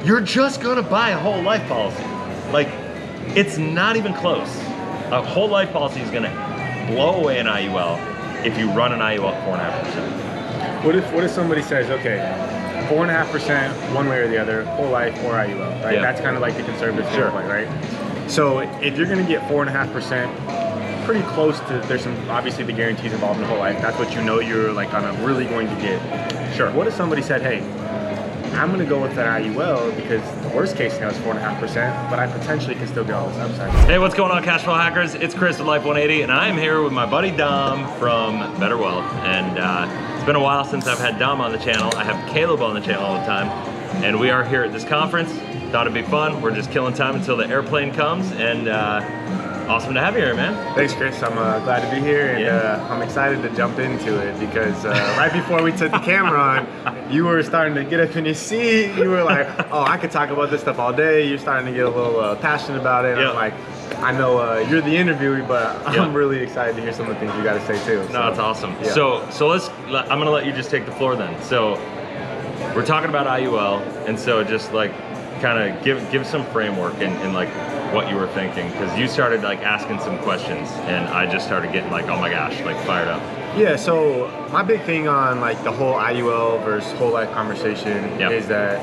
you're just gonna buy a whole life policy. Like, it's not even close. A whole life policy is gonna blow away an IUL if you run an IUL at 4.5%. What if somebody says, okay, 4.5% one way or the other, whole life or IUL, right? Yeah. That's kind of like the conservative standpoint, right? So if you're going to get 4.5%, pretty close to, there's some, obviously the guarantees involved in the whole life. That's what you know you're like really going to get. Sure. What if somebody said, hey, I'm going to go with that IUL because the worst case scenario is 4.5%, but I potentially can still get all this upside. Hey, what's going on, Cash Flow Hackers? It's Chris with Life 180, and I'm here with my buddy Dom from Better Wealth. And it's been a while since I've had Dom on the channel. I have Caleb on the channel all the time, and we are here at this conference. Thought it'd be fun. We're just killing time until the airplane comes, and awesome to have you here, man. Thanks, Chris. I'm glad to be here, and I'm excited to jump into it because right before we took the camera on, you were starting to get up in your seat. You were like, oh, I could talk about this stuff all day. You're starting to get a little passionate about it. Yep. I'm like, I know you're the interviewee, but I'm really excited to hear some of the things you got to say too. No, that's awesome. Yeah. So I'm gonna let you just take the floor then. So we're talking about IUL, and so just like kind of give some framework and like what you were thinking, because you started like asking some questions, and I just started getting like, oh my gosh, like fired up. Yeah, so my big thing on like the whole IUL versus whole life conversation is that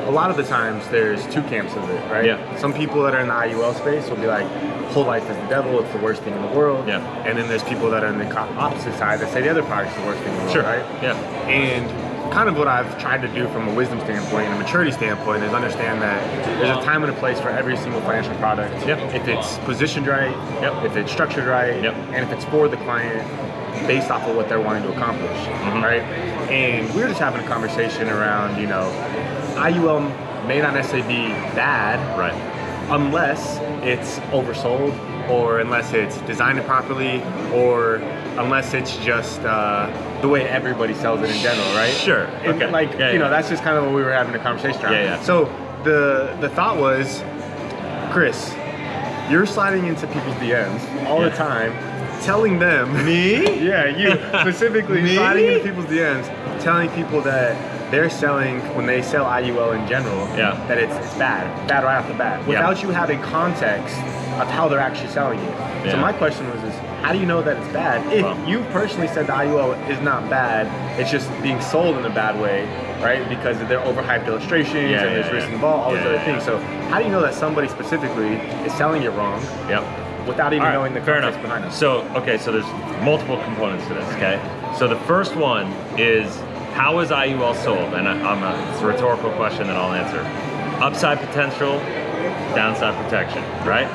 a lot of the times there's two camps of it, right? Yeah. Some people that are in the IUL space will be like, whole life is the devil, it's the worst thing in the world. Yeah. And then there's people that are on the opposite side that say the other product's the worst thing in the world, Sure. right? Yeah. And kind of what I've tried to do from a wisdom standpoint and a maturity standpoint is understand that there's a time and a place for every single financial product. Yep. If it's positioned right, if it's structured right, Yep. and if it's for the client based off of what they're wanting to accomplish, right? And we were just having a conversation around, you know, IUL may not necessarily be bad, Right. unless it's oversold, or unless it's designed improperly, or unless it's just the way everybody sells it in general, right? Sure. And, Okay. like, Yeah, you know, yeah. that's just kind of what we were having a conversation around. Yeah, yeah. So the thought was, Chris, you're sliding into people's DMs all the time, telling them, Me? yeah, you specifically Me? sliding into people's DMs, telling people that they're selling, when they sell IUL in general, that it's bad right off the bat, without you having context of how they're actually selling it. So my question was, how do you know that it's bad? If you personally said the IUL is not bad, it's just being sold in a bad way, right? Because they're overhyped illustrations and there's risk involved, all these other things. So how do you know that somebody specifically is selling it wrong? Without even knowing the context behind it. So, okay, so there's multiple components to this, okay? So the first one is, how is IUL sold? And it's a rhetorical question that I'll answer. Upside potential, downside protection, right?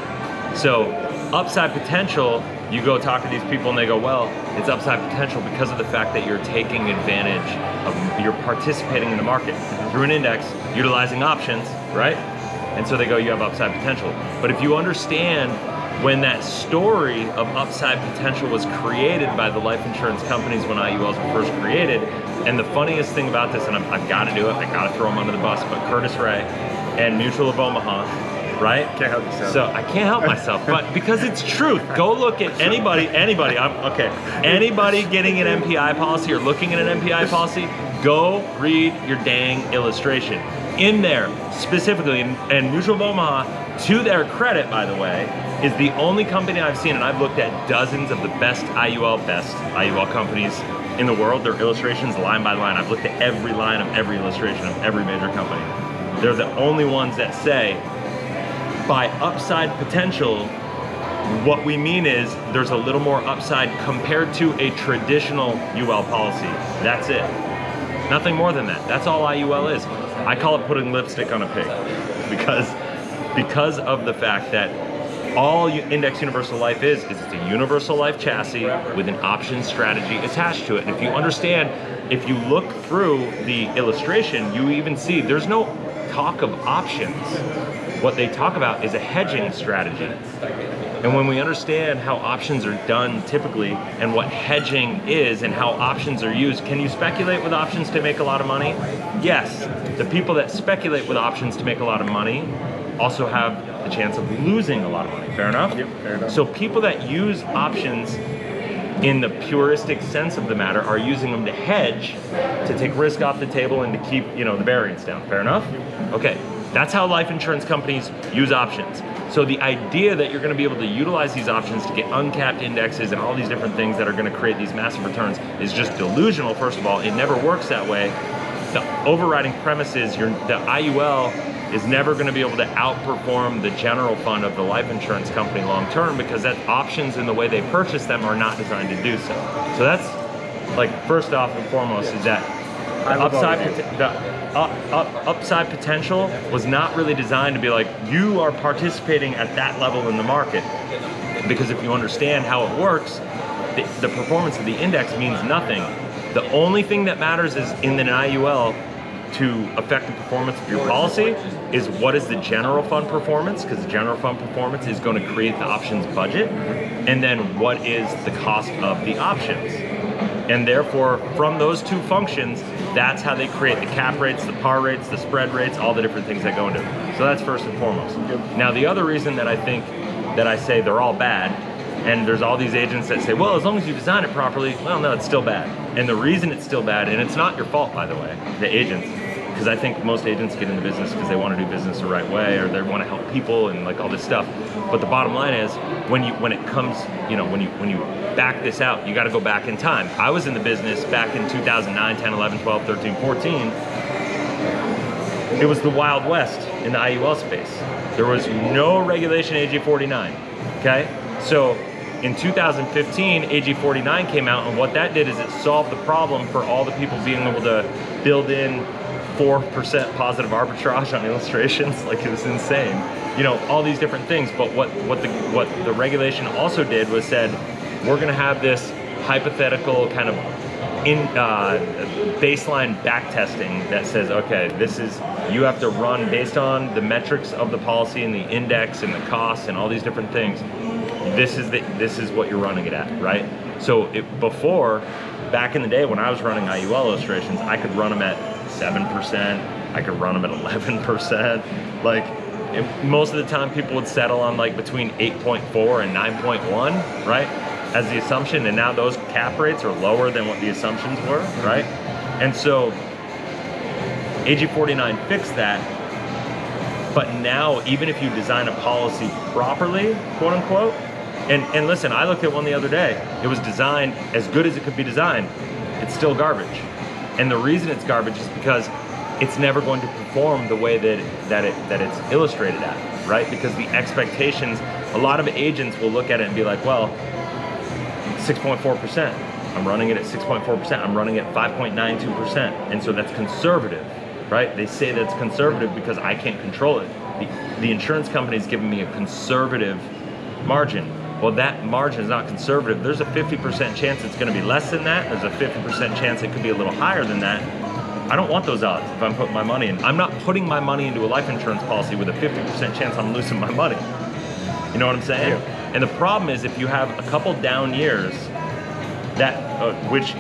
So upside potential, you go talk to these people and they go, well, it's upside potential because of the fact that you're taking advantage of, you're participating in the market through an index, utilizing options, right? And so they go, you have upside potential. But if you understand when that story of upside potential was created by the life insurance companies when IULs were first created, and the funniest thing about this, and I've got to do it, I got to throw them under the bus, but Curtis Ray and Mutual of Omaha, right? Can't help yourself. So I can't help myself, but because it's truth. Go look at anybody, anybody getting an MPI policy or looking at an MPI policy, go read your dang illustration. In there, specifically, and Mutual of Omaha, to their credit, by the way, is the only company I've seen, and I've looked at dozens of the best IUL companies in the world, their illustrations line by line. I've looked at every line of every illustration of every major company. They're the only ones that say, by upside potential, what we mean is there's a little more upside compared to a traditional UL policy. That's it. Nothing more than that. That's all IUL is. I call it putting lipstick on a pig because of the fact that all Index Universal Life is it's a universal life chassis with an option strategy attached to it. And if you understand, if you look through the illustration, you even see there's no talk of options. What they talk about is a hedging strategy. And when we understand how options are done typically and what hedging is and how options are used, can you speculate with options to make a lot of money? Yes. The people that speculate with options to make a lot of money also have the chance of losing a lot of money. Fair enough? Yep, fair enough. So people that use options in the puristic sense of the matter, are using them to hedge, to take risk off the table and to keep, you know, the variance down. Fair enough? Okay, that's how life insurance companies use options. So the idea that you're gonna be able to utilize these options to get uncapped indexes and all these different things that are gonna create these massive returns is just delusional, first of all. It never works that way. The overriding premise is the IUL is never gonna be able to outperform the general fund of the life insurance company long term, because that options and the way they purchase them are not designed to do so. So that's, like, first off and foremost, is that upside potential was not really designed to be like, you are participating at that level in the market. Because if you understand how it works, the performance of the index means nothing. The only thing that matters is in an IUL to affect the performance of your policy is what is the general fund performance, because the general fund performance is going to create the options budget, and then what is the cost of the options. And therefore, from those two functions, that's how they create the cap rates, the par rates, the spread rates, all the different things that go into it. So that's first and foremost. Now, the other reason that I think that I say they're all bad, and there's all these agents that say, well, as long as you design it properly, well, no, it's still bad. And the reason it's still bad, and it's not your fault, by the way, the agents, because I think most agents get into business because they want to do business the right way, or they want to help people and like all this stuff. But the bottom line is, when it comes, you know, when you back this out, you got to go back in time. I was in the business back in 2009, 10, 11, 12, 13, 14. It was the Wild West in the IUL space. There was no regulation AG 49, okay? So in 2015, AG 49 came out, and what that did is it solved the problem for all the people being able to build in 4% positive arbitrage on illustrations. Like, it was insane. You know, all these different things. But what the regulation also did was said, we're gonna have this hypothetical kind of baseline back testing that says, okay, you have to run based on the metrics of the policy and the index and the costs and all these different things. This is what you're running it at, right? So before, back in the day when I was running IUL illustrations, I could run them at 7%, I could run them at 11%. Like, most of the time people would settle on like between 8.4 and 9.1, right? As the assumption, and now those cap rates are lower than what the assumptions were, right? And so AG 49 fixed that, but now even if you design a policy properly, quote unquote, and listen, I looked at one the other day, it was designed as good as it could be designed, it's still garbage. And the reason it's garbage is because it's never going to perform the way that it's illustrated at, right? Because the expectations, a lot of agents will look at it and be like, well, 6.4%, I'm running it at 6.4%, I'm running it at 5.92%, and so that's conservative, right? They say that's conservative because I can't control it. The insurance company is giving me a conservative margin. Well, that margin is not conservative. There's a 50% chance it's gonna be less than that. There's a 50% chance it could be a little higher than that. I don't want those odds if I'm putting my money in. I'm not putting my money into a life insurance policy with a 50% chance I'm losing my money. You know what I'm saying? Yeah. And the problem is, if you have a couple down years, which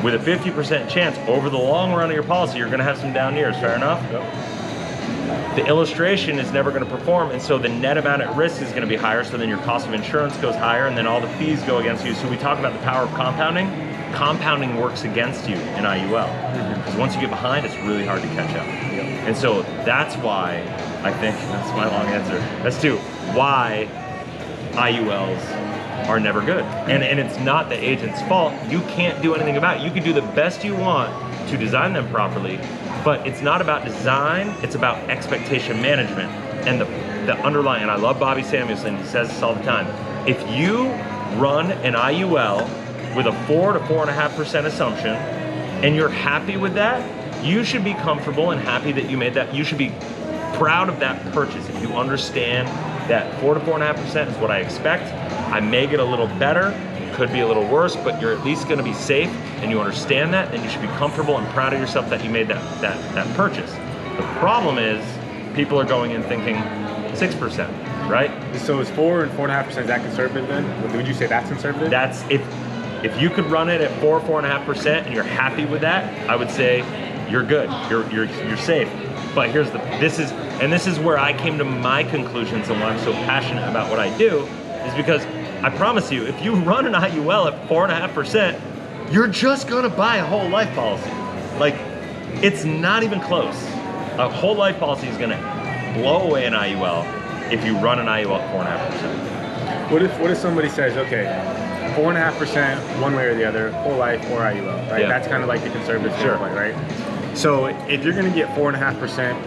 with a 50% chance over the long run of your policy, you're gonna have some down years, fair enough? Yep. The illustration is never gonna perform, and so the net amount at risk is gonna be higher, so then your cost of insurance goes higher, and then all the fees go against you. So we talk about the power of compounding. Compounding works against you in IUL. Because once you get behind, it's really hard to catch up. Yep. And so that's why I think, that's my long answer, that's why IULs are never good. And it's not the agent's fault. You can't do anything about it. You can do the best you want to design them properly, but it's not about design, it's about expectation management. And the underlying, and I love Bobby Samuelson, he says this all the time, if you run an IUL with a 4 to 4.5% assumption, and you're happy with that, you should be comfortable and happy that you made that. You should be proud of that purchase. If you understand that 4 to 4.5% is what I expect, I may get a little better, could be a little worse, but you're at least gonna be safe, and you understand that, then you should be comfortable and proud of yourself that you made that purchase. The problem is, people are going in thinking 6%, right? So is 4 and 4.5%, is that conservative then? Would you say that's conservative? That's, if you could run it at 4.5%, and you're happy with that, I would say you're good. You're safe. But this is where I came to my conclusions and why I'm so passionate about what I do, is because I promise you, if you run an IUL at 4.5%, you're just gonna buy a whole life policy. Like, it's not even close. A whole life policy is gonna blow away an IUL if you run an IUL at 4.5%. What if somebody says, okay, 4.5% one way or the other, whole life or IUL, right? That's kind of like the conservative standpoint, right? So if you're gonna get 4.5%,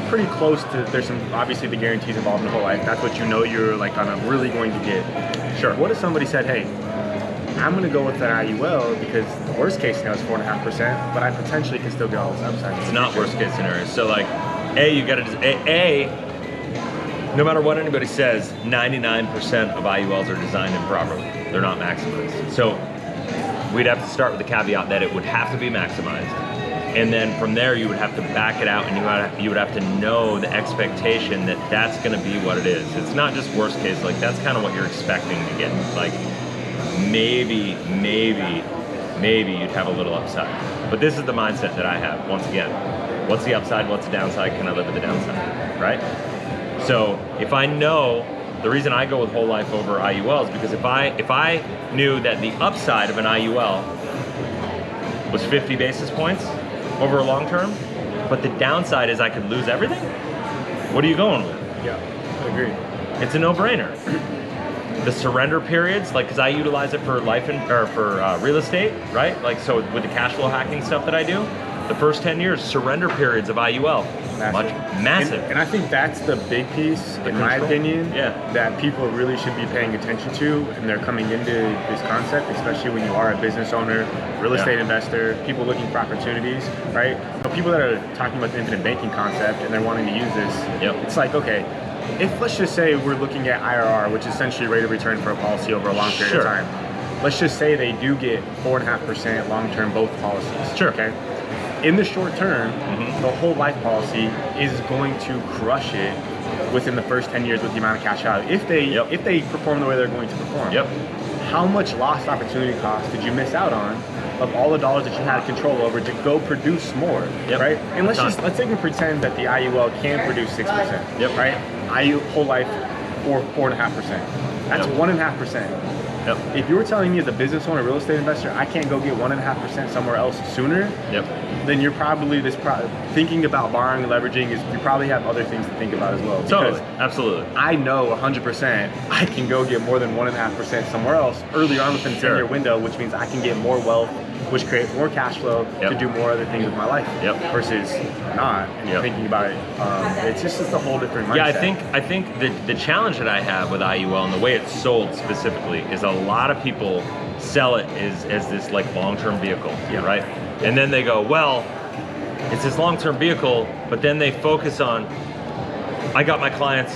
pretty close to, there's some, obviously the guarantees involved in the whole life, that's what you know you're like kind of really going to get. Sure. What if somebody said, hey, I'm gonna go with that IUL because the worst case scenario is 4.5%, but I potentially can still get all this upside. It's not worst case scenario. So like, you gotta just, no matter what anybody says, 99% of IULs are designed improperly. They're not maximized. So we'd have to start with the caveat that it would have to be maximized. And then from there, you would have to back it out, and you would have to know the expectation that that's gonna be what it is. It's not just worst case, like that's kind of what you're expecting to get. Like maybe you'd have a little upside. But this is the mindset that I have, once again. What's the upside, what's the downside, can I live with the downside, right? So if I know, the reason I go with whole life over IUL is because if I knew that the upside of an IUL was 50 basis points over a long term, but the downside is I could lose everything, what are you going with? Yeah, I agree. It's a no-brainer. The surrender periods, like, because I utilize it for life or for real estate, right? Like, so with the cash flow hacking stuff that I do, the first 10 years, surrender periods of IUL, massive. And I think that's the big piece, in my opinion, that people really should be paying attention to, and they're coming into this concept, especially when you are a business owner, real estate investor, people looking for opportunities, right? So people that are talking about the infinite banking concept and they're wanting to use this, it's like, okay, if let's just say we're looking at IRR, which is essentially rate of return for a policy over a long period of time, let's just say they do get 4.5% long-term both policies, okay? In the short term, the whole life policy is going to crush it within the first 10 years with the amount of cash out. If they perform the way they're going to perform, how much lost opportunity cost did you miss out on of all the dollars that you had control over to go produce more, right? And let's even pretend that the IUL can produce 6%, right? Whole life 4.5%. That's 1.5%. If you were telling me as a business owner, real estate investor, I can't go get 1.5% somewhere else sooner, then you're probably thinking about borrowing and leveraging you probably have other things to think about as well. Totally, absolutely. I know 100% I can go get more than 1.5% somewhere else earlier on within the 10-year window, which means I can get more wealth, which creates more cash flow to do more other things with my life versus not. And thinking about it, it's just a whole different mindset. Yeah, I think the challenge that I have with IUL and the way it's sold specifically is a lot of people sell it as this like long-term vehicle, right? And then they go, well, it's this long-term vehicle, but then they focus on, I got my clients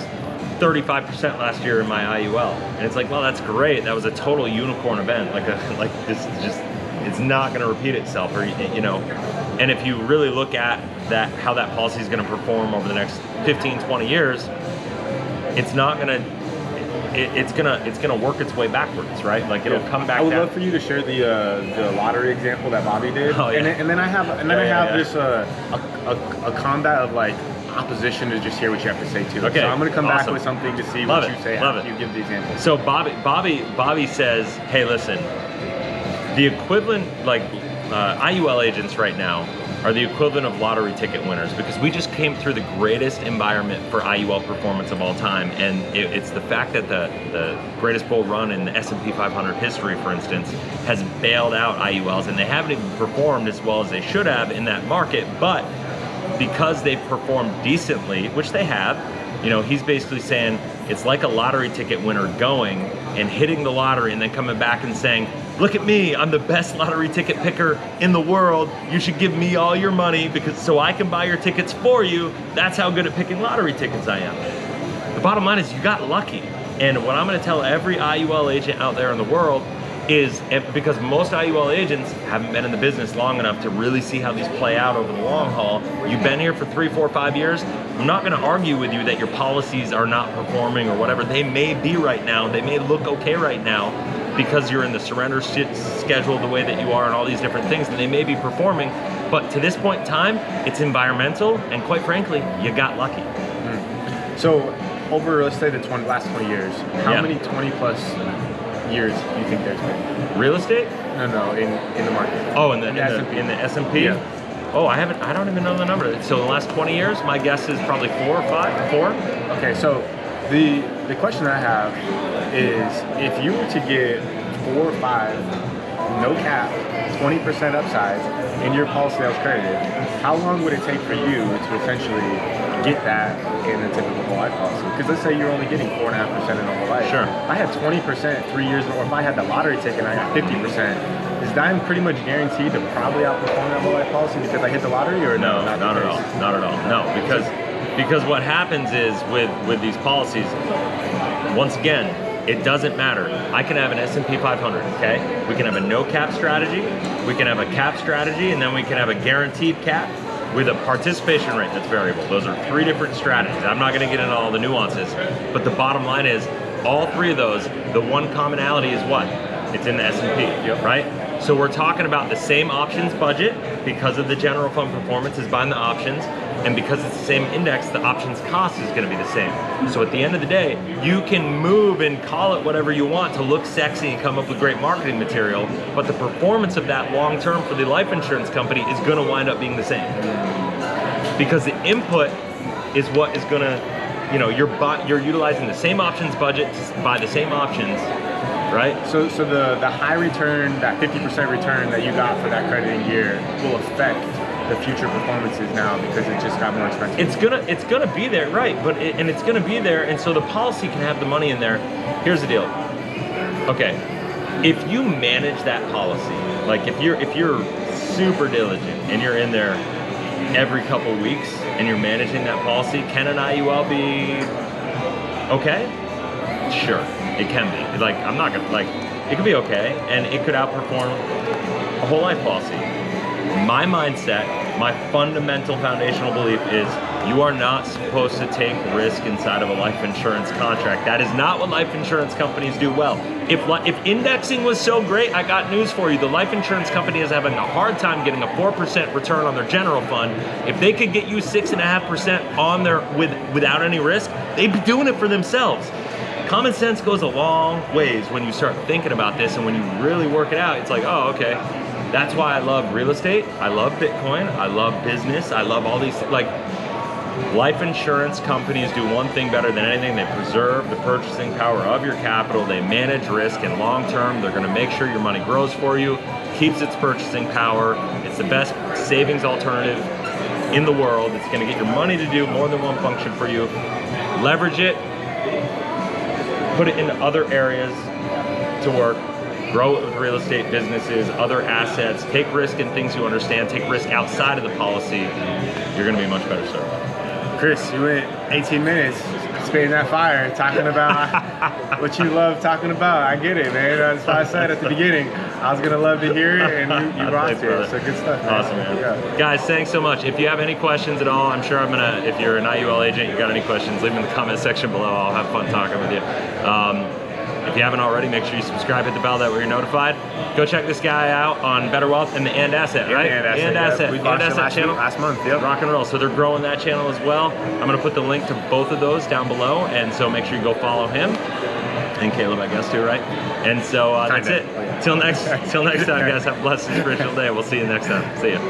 35% last year in my IUL, and it's like, well, that's great. That was a total unicorn event. Like this is just, it's not going to repeat itself, or you know. And if you really look at that, how that policy is going to perform over the next 15, 20 years, it's not going to. It's gonna work its way backwards, right? Like it'll come back. I would down. love for you to share the lottery example that Bobby did, and then I have this a combat of like opposition to just hear what you have to say too. Okay, so I'm gonna come back with something to see what you say after you give the example. So Bobby says, hey, listen, the equivalent IUL agents right now are the equivalent of lottery ticket winners, because we just came through the greatest environment for IUL performance of all time, and it's the fact that the greatest bull run in the S&P 500 history, for instance, has bailed out IULs, and they haven't even performed as well as they should have in that market, but because they've performed decently, which they have, you know, he's basically saying it's like a lottery ticket winner going and hitting the lottery and then coming back and saying, look at me, I'm the best lottery ticket picker in the world. You should give me all your money so I can buy your tickets for you. That's how good at picking lottery tickets I am. The bottom line is you got lucky. And what I'm gonna tell every IUL agent out there in the world is, because most IUL agents haven't been in the business long enough to really see how these play out over the long haul. You've been here for 3, 4, 5 years. I'm not gonna argue with you that your policies are not performing or whatever. They may be right now, they may look okay right now, because you're in the surrender schedule the way that you are and all these different things, and they may be performing, but to this point in time, it's environmental, and quite frankly, you got lucky. So over, let's say, the last 20 years, how many 20 plus years do you think there's been? Real estate? No, in the market. Oh, in the S&P? Yeah. Oh, I don't even know the number. So in the last 20 years, my guess is probably 4 or 5, 4. Okay, so the question I have is, if you were to get 4 or 5 no cap, 20% upsides in your policy that was credited, how long would it take for you to essentially get that in a typical whole life policy? Because let's say you're only getting 4.5% in a whole life. Sure. I had 20% 3 years, or if I had the lottery ticket and I got 50%, is that pretty much guaranteed to probably outperform that whole life policy because I hit the lottery, or no? Not at all. Not at all. No, because what happens is with these policies, once again, it doesn't matter. I can have an S&P 500, okay? We can have a no cap strategy, we can have a cap strategy, and then we can have a guaranteed cap with a participation rate that's variable. Those are 3 different strategies. I'm not gonna get into all the nuances, but the bottom line is, all 3 of those, the one commonality is what? It's in the S&P, right? So we're talking about the same options budget because of the general fund performance is buying the options, and because it's the same index, the options cost is gonna be the same. So at the end of the day, you can move and call it whatever you want to look sexy and come up with great marketing material, but the performance of that long term for the life insurance company is gonna wind up being the same. Because the input is what is gonna, you're utilizing the same options budget to buy the same options, right? So the high return, that 50% return that you got for that crediting year will affect the future performances now because it just got more expensive. It's gonna be there, right? And it's gonna be there, and so the policy can have the money in there. Here's the deal. Okay, if you manage that policy, like if you're super diligent and you're in there every couple weeks and you're managing that policy, can an IUL be okay? Sure, it can be. Like, I'm not gonna, it could be okay, and it could outperform a whole life policy. My mindset, my fundamental foundational belief is you are not supposed to take risk inside of a life insurance contract. That is not what life insurance companies do well. If indexing was so great, I got news for you. The life insurance company is having a hard time getting a 4% return on their general fund. If they could get you 6.5% on their without any risk, they'd be doing it for themselves. Common sense goes a long ways when you start thinking about this, and when you really work it out, it's like, oh, okay. That's why I love real estate, I love Bitcoin, I love business, I love all these, life insurance companies do one thing better than anything. They preserve the purchasing power of your capital, they manage risk, and long term, they're gonna make sure your money grows for you, keeps its purchasing power, it's the best savings alternative in the world, it's gonna get your money to do more than one function for you. Leverage it, put it into other areas to work, grow it with real estate businesses, other assets, take risk in things you understand, take risk outside of the policy, you're gonna be much better served. Chris, you went 18 minutes spitting that fire, talking about what you love talking about. I get it, man. That's why I said at the beginning, I was gonna love to hear it, and you rocked it. So good stuff, man. Awesome, man. Yeah. Guys, thanks so much. If you have any questions at all, I'm sure if you're an IUL agent, you got any questions, leave them in the comment section below. I'll have fun talking with you. If you haven't already, make sure you subscribe, hit the bell, that way you're notified. Go check this guy out on Better Wealth and the And Asset, right? And Asset. We launched it last month. Yep. Rock and roll. So they're growing that channel as well. I'm going to put the link to both of those down below, and so make sure you go follow him. And Caleb, I guess, too, right? And so that's it. Till next time, guys. Have a blessed and spiritual day. We'll see you next time. See ya.